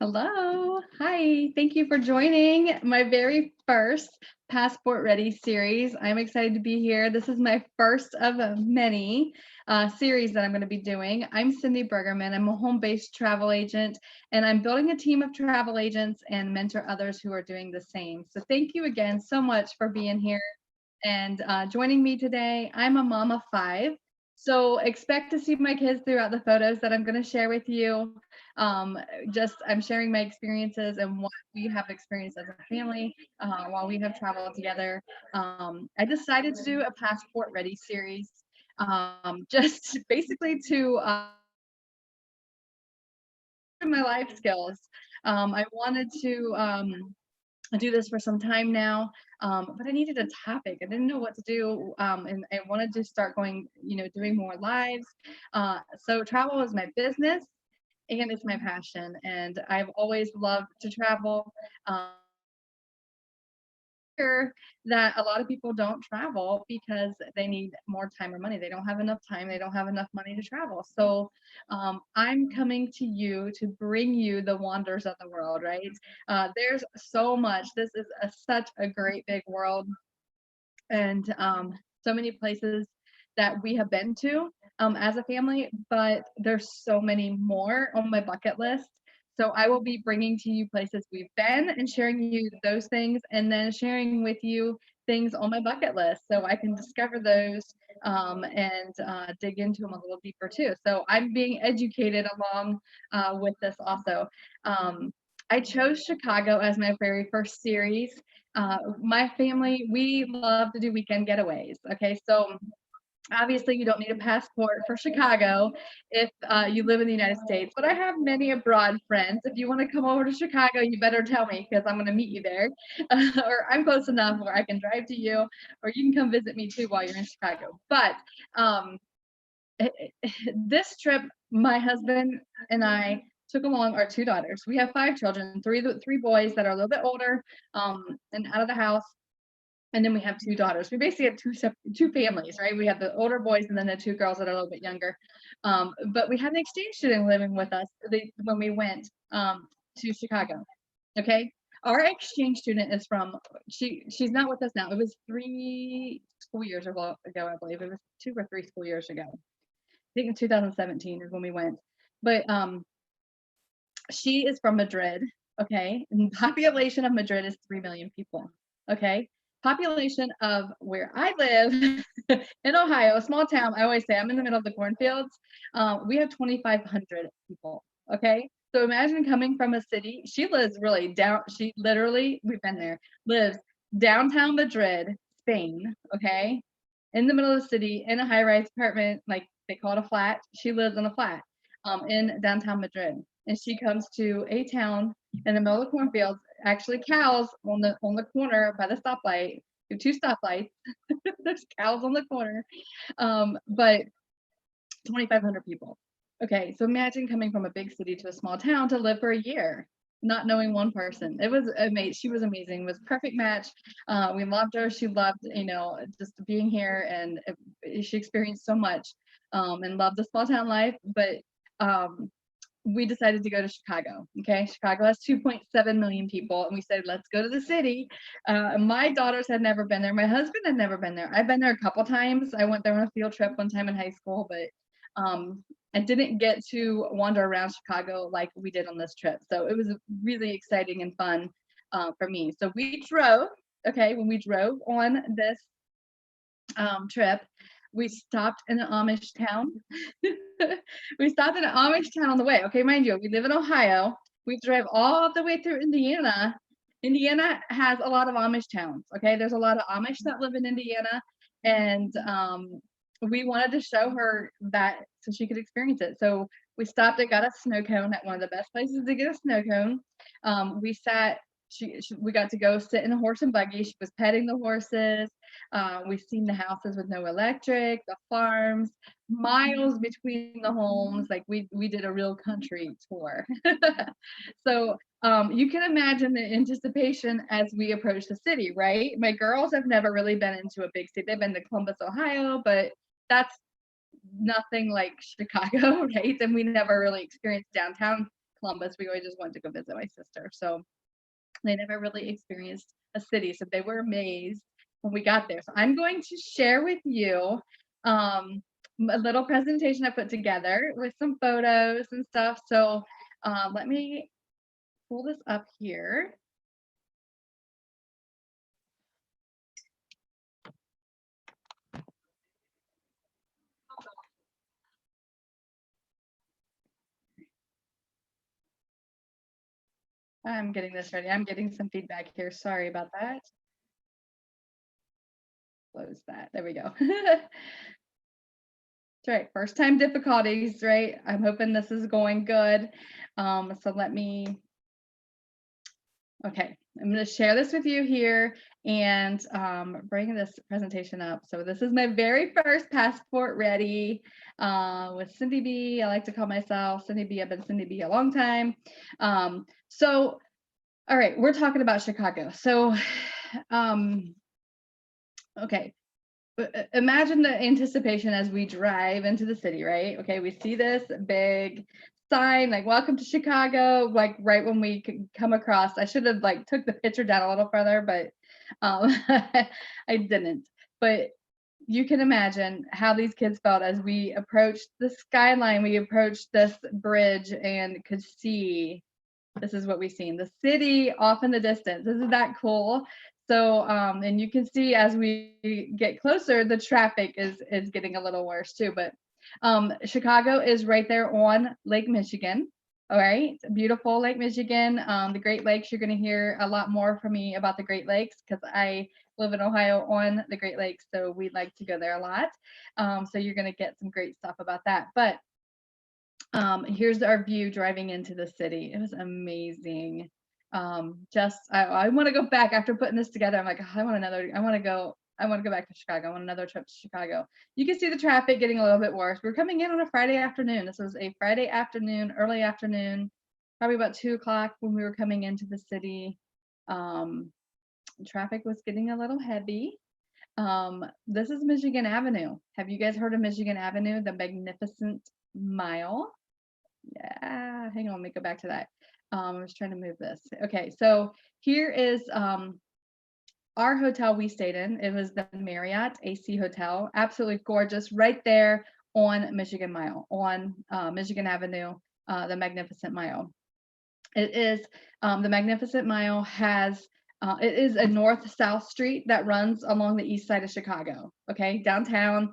Hello. Hi. Thank you for joining my very first Passport Ready series. I'm excited to be here. This is my first of many series that I'm going to be doing. I'm Cindy Bergerman. I'm a home-based travel agent, and I'm building a team of travel agents and mentor others who are doing the same. So thank you again so much for being here and joining me today. I'm a mom of five. So expect to see my kids throughout the photos that I'm going to share with you. Um, I'm sharing my experiences and what we have experienced as a family while we have traveled together. I decided to do a Passport Ready series, just basically to my life skills. I wanted to do this for some time now, but I needed a topic. I didn't know what to do, and I wanted to start going, doing more lives. So travel is my business and it's my passion, and I've always loved to travel. Hear that a lot of people don't travel because they need more time or money. They don't have enough time. They don't have enough money to travel. So I'm coming to you to bring you the wonders of the world, right? There's so much. This is such a great big world, and so many places that we have been to as a family, but there's so many more on my bucket list. So I will be bringing to you places we've been and sharing you those things, and then sharing with you things on my bucket list so I can discover those and dig into them a little deeper too. So I'm being educated along with this also. I chose Chicago as my very first series. My family, we love to do weekend getaways. Okay, so obviously you don't need a passport for Chicago if you live in the United States, but I have many abroad friends. If you want to come over to Chicago, you better tell me because I'm going to meet you there, or I'm close enough where I can drive to you, or you can come visit me too while you're in Chicago. But um, this trip, my husband and I took along our two daughters. We have five children, three boys that are a little bit older and out of the house, and then we have two daughters. We basically have two families, right? We have the older boys and then the two girls that are a little bit younger. But we had an exchange student living with us when we went to Chicago. Okay, our exchange student is from she's not with us now. It was 3 school years ago, I believe. It was 2 or 3 school years ago. I think in 2017 is when we went. But she is from Madrid, okay? And the population of Madrid is 3 million people, okay? Population of where I live in Ohio, a small town. I always say I'm in the middle of the cornfields. We have 2,500 people, okay? So imagine coming from a city. She lives really down, she literally, we've been there, lives downtown Madrid, Spain, okay? In the middle of the city, in a high-rise apartment, like they call it a flat. She lives in a flat in downtown Madrid, and she comes to a town in the middle of the cornfields. Actually, cows on the corner by the stoplight. We have two stoplights. There's cows on the corner, but 2,500 people. Okay, so imagine coming from a big city to a small town to live for a year, not knowing one person. It was amazing. She was amazing. It was a perfect match. We loved her. She loved, just being here, and she experienced so much and loved the small town life. But um, we decided to go to Chicago. Okay, Chicago has 2.7 million people, and we said, let's go to the city. My daughters had never been there. My husband had never been there. I've been there a couple times. I went there on a field trip one time in high school, but I didn't get to wander around Chicago like we did on this trip. So it was really exciting and fun for me. So we drove. Okay, when we drove on this trip, we stopped in an Amish town. We stopped in an Amish town on the way. Okay, mind you, we live in Ohio. We drove all the way through Indiana. Indiana has a lot of Amish towns. Okay, there's a lot of Amish that live in Indiana, and we wanted to show her that so she could experience it. So we stopped and got a snow cone at one of the best places to get a snow cone. We sat. We got to go sit in a horse and buggy. She was petting the horses. We've seen the houses with no electric, the farms, miles between the homes. Like we did a real country tour. So you can imagine the anticipation as we approach the city, right? My girls have never really been into a big city. They've been to Columbus, Ohio, but that's nothing like Chicago, right? And we never really experienced downtown Columbus. We always just wanted to go visit my sister. So they never really experienced a city. So they were amazed when we got there. So I'm going to share with you a little presentation I put together with some photos and stuff. So let me pull this up here. I'm getting this ready. I'm getting some feedback here. Sorry about that. Close that. There we go. That's right. First time difficulties, right? I'm hoping this is going good. So let me, okay, I'm going to share this with you here and bring this presentation up. So this is my very first passport ready with Cindy B. I like to call myself Cindy B. I've been Cindy B a long time. So, all right, we're talking about Chicago. So, okay, imagine the anticipation as we drive into the city, right? Okay, we see this big sign like welcome to Chicago, like right when we come across. I should have like took the picture down a little further, but I didn't. But you can imagine how these kids felt as we approached the skyline, we approached this bridge and could see, this is what we've seen, the city off in the distance. Isn't that cool? So, and you can see as we get closer, the traffic is getting a little worse too. But Chicago is right there on Lake Michigan. All right, beautiful Lake Michigan. The Great Lakes, you're going to hear a lot more from me about the Great Lakes because I live in Ohio on the Great Lakes, so we like to go there a lot. So you're going to get some great stuff about that. But here's our view driving into the city. It was amazing. I want to go back after putting this together. I'm like, oh, I want to go back to Chicago. I want another trip to Chicago. You can see the traffic getting a little bit worse. We're coming in on a Friday afternoon. This was a Friday afternoon, early afternoon, probably about 2:00 when we were coming into the city. Traffic was getting a little heavy. This is Michigan Avenue. Have you guys heard of Michigan Avenue, the Magnificent Mile? Yeah, hang on, let me go back to that. I was trying to move this. Okay, so here is our hotel we stayed in. It was the Marriott AC Hotel. Absolutely gorgeous, right there on Michigan Mile, on Michigan Avenue, the Magnificent Mile. It is, the Magnificent Mile has, it is a north-south street that runs along the east side of Chicago, okay, downtown.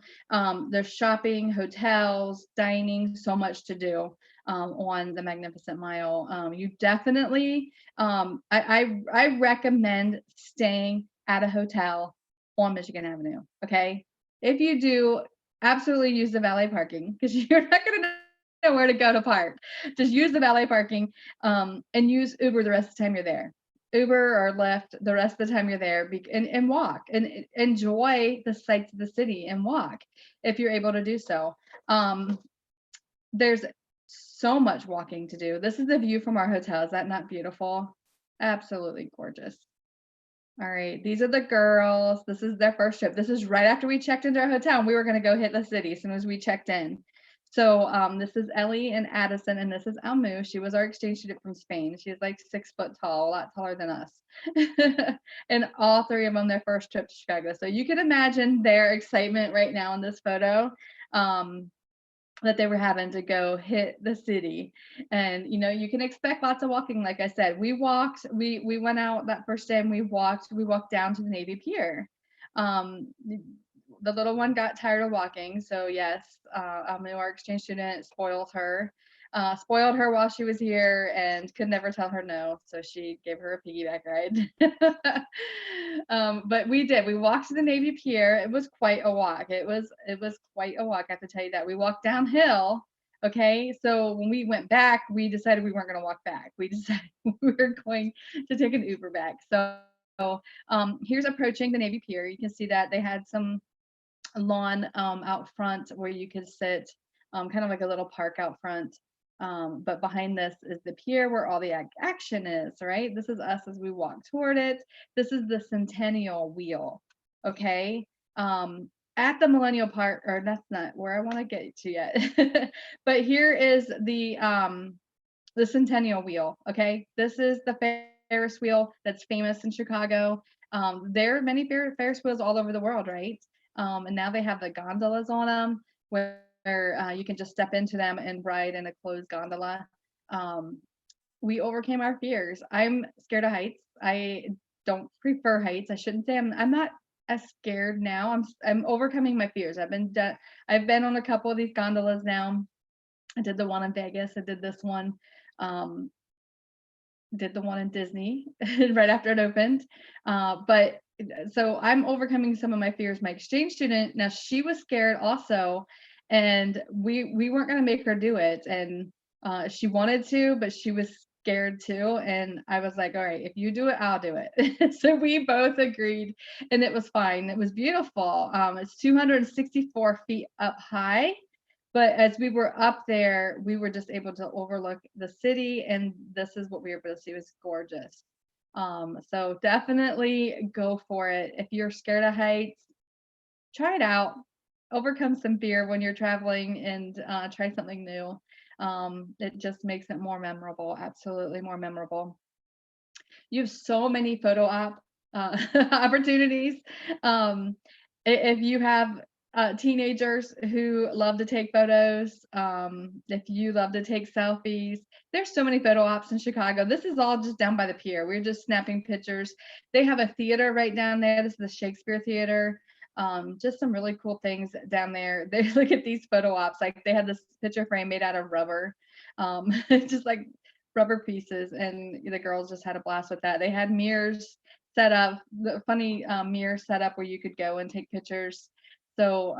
There's shopping, hotels, dining, so much to do on the Magnificent Mile. You definitely, I recommend staying at a hotel on Michigan Avenue, okay? If you do, absolutely use the valet parking because you're not gonna know where to go to park. Just use the valet parking and use Uber the rest of the time you're there. Uber or Lyft the rest of the time you're there and walk and enjoy the sights of the city and walk if you're able to do so. There's so much walking to do. This is the view from our hotel. Is that not beautiful? Absolutely gorgeous. All right, these are the girls. This is their first trip. This is right after we checked into our hotel and we were going to go hit the city as soon as we checked in. So this is Ellie and Addison, and this is Almu. She was our exchange student from Spain. She's like 6 foot tall, a lot taller than us. And all three of them, their first trip to Chicago. So you can imagine their excitement right now in this photo. That they were having to go hit the city. And you know, you can expect lots of walking. Like I said, we went out that first day and we walked down to the Navy Pier. The little one got tired of walking, so yes, our exchange student spoiled her while she was here and could never tell her no, so she gave her a piggyback ride. But we walked to the Navy Pier. It was quite a walk. It was quite a walk, I have to tell you that. We walked downhill. Okay, so when we went back, we decided we weren't going to walk back. We decided we were going to take an Uber back. So here's approaching the Navy Pier. You can see that they had some lawn out front where you could sit, kind of like a little park out front. But behind this is the pier where all the action is, right? This is us as we walk toward it. This is the Centennial Wheel, okay? At the Millennial Park, or that's not where I want to get to yet. But here is the the Centennial Wheel. Okay, this is the Ferris wheel that's famous in Chicago. There are many Ferris wheels all over the world, right? And now they have the gondolas on them where you can just step into them and ride in a closed gondola. Um, we overcame our fears. I'm scared of heights. I don't prefer heights. I shouldn't say I'm not as scared now. I'm overcoming my fears. I've been on a couple of these gondolas now. I did the one in Vegas. I did this one. Um, did the one in Disney right after it opened. But so I'm overcoming some of my fears. My exchange student, now she was scared also, and we weren't going to make her do it. And she wanted to, but she was scared too. And I was like, all right, if you do it, I'll do it. So we both agreed, and it was fine. It was beautiful. It's 264 feet up high, but as we were up there, we were just able to overlook the city, and this is what we were able to see. It was gorgeous. So definitely go for it. If you're scared of heights, try it out. Overcome some fear when you're traveling, and try something new. It just makes it more memorable, absolutely more memorable. You have so many photo op opportunities. Um, if you have teenagers who love to take photos, if you love to take selfies, there's so many photo ops in Chicago. This is all just down by the pier. We're just snapping pictures. They have a theater right down there. This is the Shakespeare Theater. Just some really cool things down there. They look at these photo ops. Like they had this picture frame made out of rubber. Just like rubber pieces, and the girls just had a blast with that. They had mirrors set up, the funny mirror set up where you could go and take pictures. So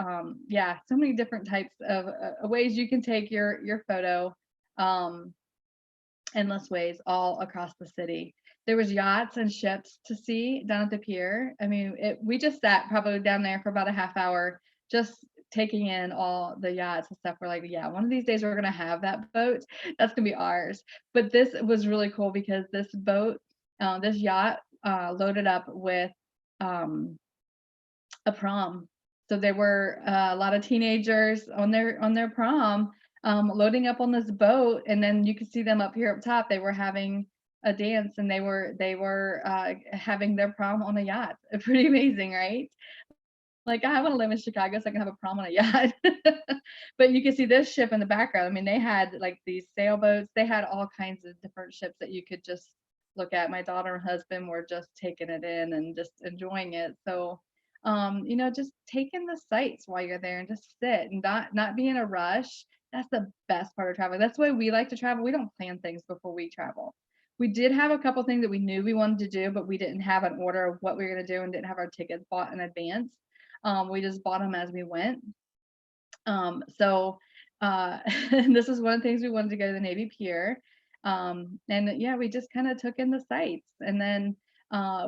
yeah, so many different types of ways you can take your photo. Um, endless ways all across the city. There was yachts and ships to see down at the pier. I mean, we just sat probably down there for about a half hour, just taking in all the yachts and stuff. We're like, yeah, one of these days we're gonna have that boat. That's gonna be ours. But this was really cool because this boat, this yacht, loaded up with um, a prom. So there were a lot of teenagers on their prom, loading up on this boat, and then you could see them up here up top. They were having a dance, and they were having their prom on a yacht. Pretty amazing, right? Like I want to live in Chicago so I can have a prom on a yacht. But you can see this ship in the background. I mean, they had like these sailboats. They had all kinds of different ships that you could just look at. My daughter and husband were just taking it in and just enjoying it. So, just taking the sights while you're there and just sit and not be in a rush. That's the best part of traveling. That's why we like to travel. We don't plan things before we travel. We did have a couple things that we knew we wanted to do, but we didn't have an order of what we were going to do and didn't have our tickets bought in advance. We just bought them as we went. So this is one of the things we wanted to go to the Navy Pier. And yeah, we just kind of took in the sights. And then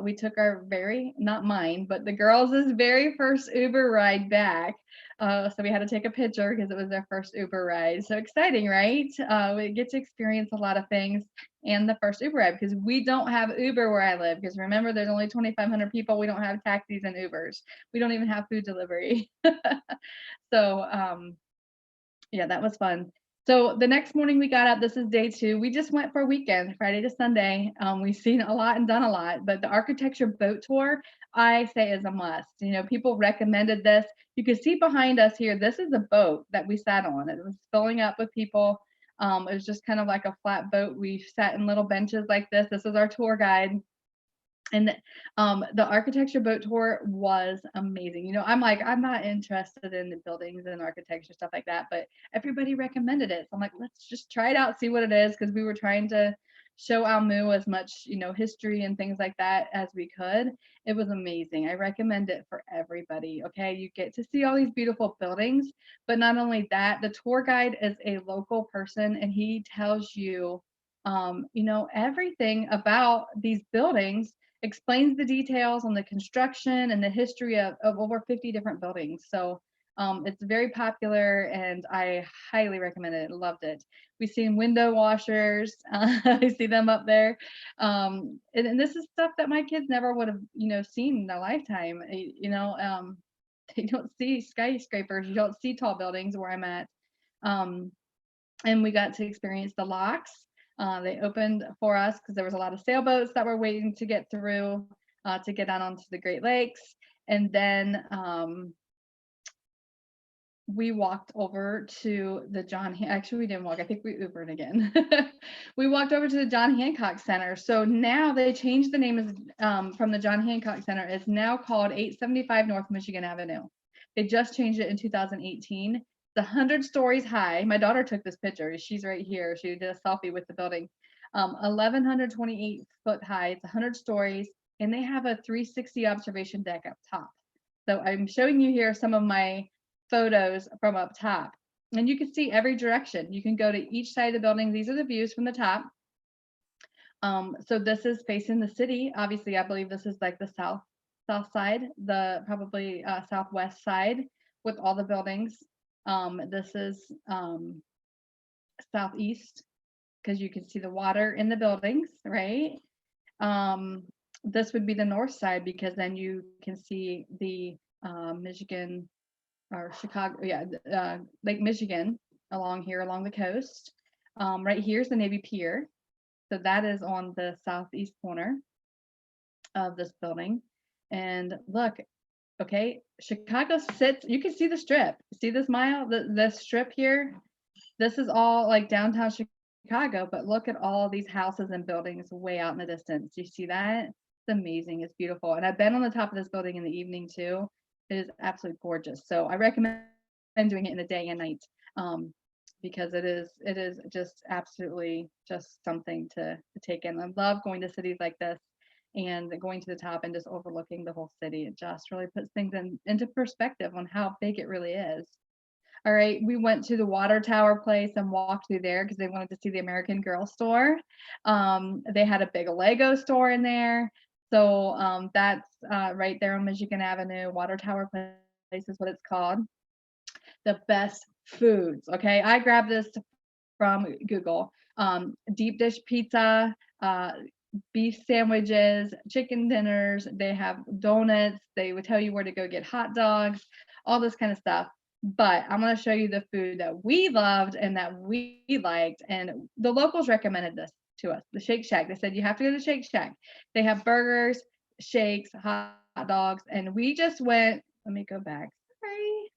we took our not mine, but the girls' very first Uber ride back. So we had to take a picture because it was their first Uber ride. So exciting, right? We get to experience a lot of things and the first Uber ride because we don't have Uber where I live. Because remember, there's only 2,500 people. We don't have taxis and Ubers. We don't even have food delivery. So yeah, that was fun. So the next morning we got up. This is day 2. We just went for a weekend, Friday to Sunday. We've seen a lot and done a lot, but the architecture boat tour, I say, is a must. People recommended this. You can see behind us here, this is a boat that we sat on. It was filling up with people. It was just kind of like a flat boat. We sat in little benches like this. This is our tour guide. And the architecture boat tour was amazing. I'm like, I'm not interested in the buildings and architecture, stuff like that, but everybody recommended it. So I'm like, let's just try it out, see what it is, because we were trying to show Almu as much, history and things like that as we could. It was amazing. I recommend it for everybody. Okay. You get to see all these beautiful buildings, but not only that, the tour guide is a local person and he tells you, everything about these buildings, explains the details on the construction and the history of over 50 different buildings. So it's very popular and I highly recommend it. Loved it. We've seen window washers. I see them up there. And this is stuff that my kids never would have, seen in their lifetime. They don't see skyscrapers. You don't see tall buildings where I'm at. And we got to experience the locks. They opened for us because there was a lot of sailboats that were waiting to get through to get out onto the Great Lakes. And then we walked over to the actually we didn't walk, I think we Ubered again. We walked over to the John Hancock Center. So now they changed the name from the John Hancock Center. It's now called 875 North Michigan Avenue. They just changed it in 2018. It's 100 stories high. My daughter took this picture. She's right here. She did a selfie with the building. 1,128 foot high. It's 100 stories, and they have a 360 observation deck up top. So I'm showing you here some of my photos from up top, and you can see every direction. You can go to each side of the building. These are the views from the top. So this is facing the city. Obviously, I believe this is like the south side, the probably southwest side with all the buildings. This is southeast because you can see the water in the buildings, right? This would be the north side because then you can see the Michigan or Chicago, Lake Michigan along here, along the coast. Right here's the Navy Pier. So that is on the southeast corner of this building. And look, okay, Chicago sits, you can see the strip. See this mile, the strip here? This is all like downtown Chicago, but look at all these houses and buildings way out in the distance. You see that? It's amazing. It's beautiful. And I've been on the top of this building in the evening too. It is absolutely gorgeous. So I recommend doing it in the day and night because it is just absolutely just something to take in. I love going to cities like this and going to the top and just overlooking the whole city. It just really puts things into perspective on how big it really is. All right, we went to the water tower place and walked through there because they wanted to see the American Girl store. They had a big Lego store in there. So that's right there on Michigan Avenue. Water Tower Place is what it's called. The best foods. Okay, I grabbed this from Google. Deep dish pizza, beef sandwiches, chicken dinners. They have donuts. They would tell you where to go get hot dogs, all this kind of stuff. But I'm going to show you the food that we loved and that we liked. And the locals recommended this to us, the Shake Shack. They said, you have to go to Shake Shack. They have burgers, shakes, hot dogs. And we just went, let me go back. Sorry.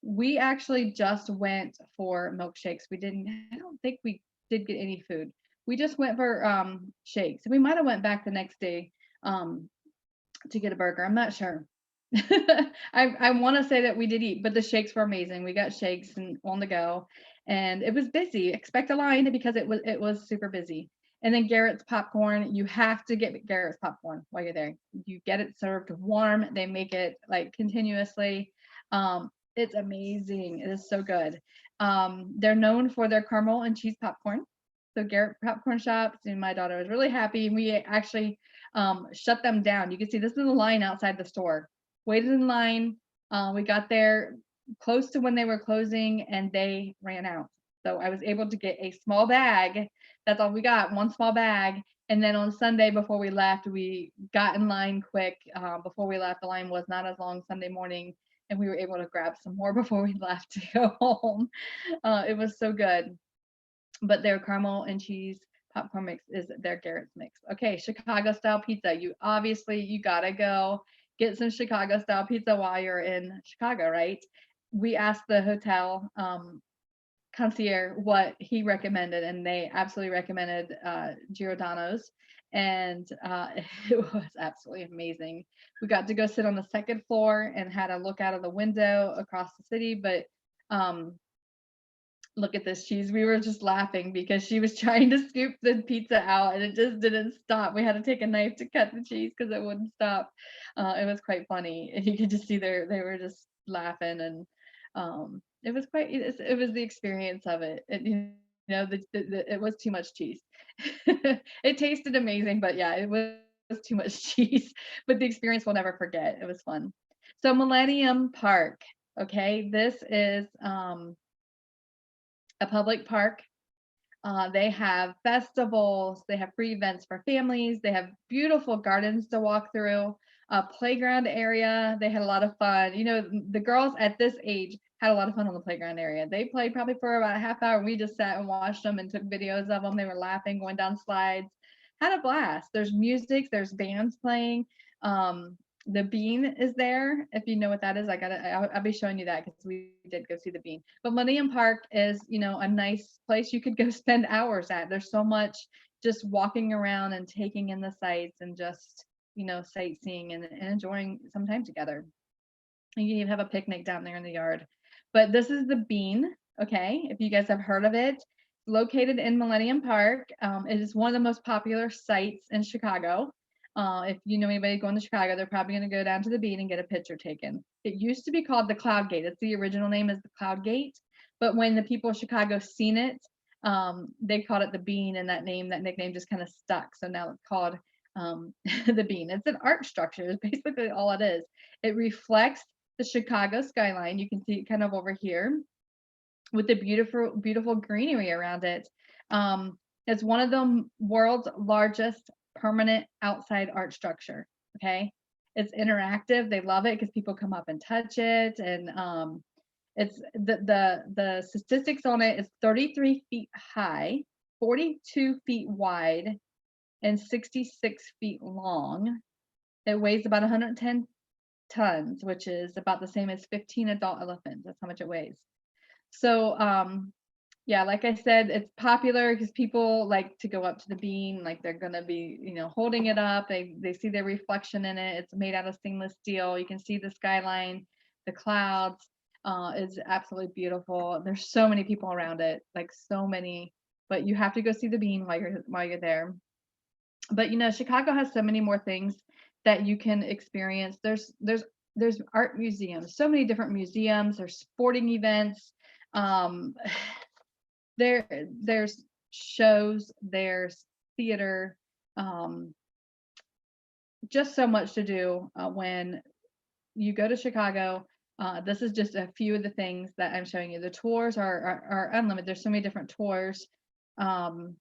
We actually just went for milkshakes. I don't think we did get any food. We just went for shakes. We might have went back the next day to get a burger. I'm not sure. I want to say that we did eat, but the shakes were amazing. We got shakes and on the go, and it was busy. Expect a line because it was super busy. And then Garrett's popcorn. You have to get Garrett's popcorn while you're there. You get it served warm. They make it like continuously. It's amazing. It is so good. They're known for their caramel and cheese popcorn. So Garrett Popcorn Shops, and my daughter was really happy. We actually shut them down. You can see this is a line outside the store. Waited in line. We got there close to when they were closing and they ran out. So I was able to get a small bag. That's all we got, one small bag. And then on Sunday before we left, we got in line quick. Before we left, the line was not as long Sunday morning, and we were able to grab some more before we left to go home. It was so good. But their caramel and cheese popcorn mix is their Garrett's mix. Okay, Chicago style pizza. You gotta go get some Chicago style pizza while you're in Chicago, right? We asked the hotel concierge what he recommended, and they absolutely recommended Giordano's, and it was absolutely amazing. We got to go sit on the second floor and had a look out of the window across the city, but look at this cheese. We were just laughing because she was trying to scoop the pizza out and it just didn't stop. We had to take a knife to cut the cheese because it wouldn't stop. It was quite funny. You could just see they were just laughing, and it was it was the experience of it. It was too much cheese. It tasted amazing, but yeah, it was too much cheese. But the experience we'll never forget. It was fun. So Millennium Park. Okay, this is a public park. They have festivals, they have free events for families, they have beautiful gardens to walk through, a playground area. They had a lot of fun. You know, the girls at this age had a lot of fun on the playground area. They played probably for about a half hour, and we just sat and watched them and took videos of them. They were laughing, going down slides, had a blast. There's music, there's bands playing. Um, the Bean is there. If you know what that is, I'll be showing you that because we did go see the Bean. But Millennium Park is, you know, a nice place you could go spend hours at. There's so much just walking around and taking in the sights and just, you know, sightseeing and enjoying some time together. And you can even have a picnic down there in the yard. But this is the Bean, okay? If you guys have heard of it, located in Millennium Park. It is one of the most popular sites in Chicago. If you know anybody going to Chicago, they're probably going to go down to the Bean and get a picture taken. It used to be called the Cloud Gate. It's the original name is the Cloud Gate, but when the people of Chicago seen it, they called it the Bean, and that nickname just kind of stuck. So now it's called the Bean. It's an art structure. Is basically all it is. It reflects the Chicago skyline. You can see it kind of over here with the beautiful, beautiful greenery around it. It's one of the world's largest permanent outside art structure. Okay, it's interactive. They love it because people come up and touch it, and it's the statistics on it is 33 feet high, 42 feet wide, and 66 feet long. It weighs about 110 tons, which is about the same as 15 adult elephants. That's how much it weighs. So, yeah, like I said, it's popular because people like to go up to the Bean, like they're gonna be, you know, holding it up. They see their reflection in it. It's made out of stainless steel. You can see the skyline, the clouds. It's absolutely beautiful. There's so many people around it, like so many. But you have to go see the Bean while you're there. But you know, Chicago has so many more things that you can experience. There's art museums, so many different museums. There's sporting events. Um, there's shows. There's theater. Um, just so much to do when you go to Chicago. This is just a few of the things that I'm showing you. The tours are unlimited. There's so many different tours. Um,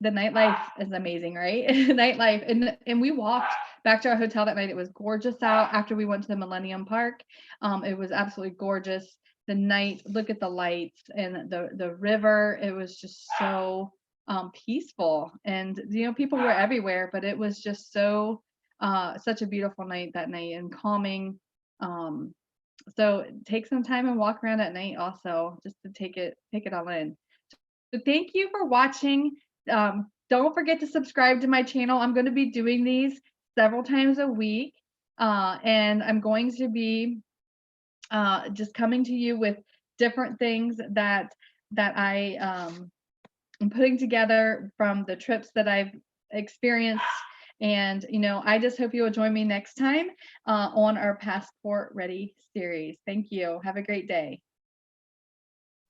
the nightlife is amazing, right? Nightlife, and we walked back to our hotel that night. It was gorgeous out after we went to the Millennium Park. It was absolutely gorgeous. The night, look at the lights and the river. It was just so peaceful, and you know, people were everywhere, but it was just so such a beautiful night that night and calming. Um, so take some time and walk around at night also, just to take it all in. So thank you for watching. Don't forget to subscribe to my channel. I'm going to be doing these several times a week. And I'm going to be just coming to you with different things that I am putting together from the trips that I've experienced. And, you know, I just hope you will join me next time on our Passport Ready series. Thank you. Have a great day.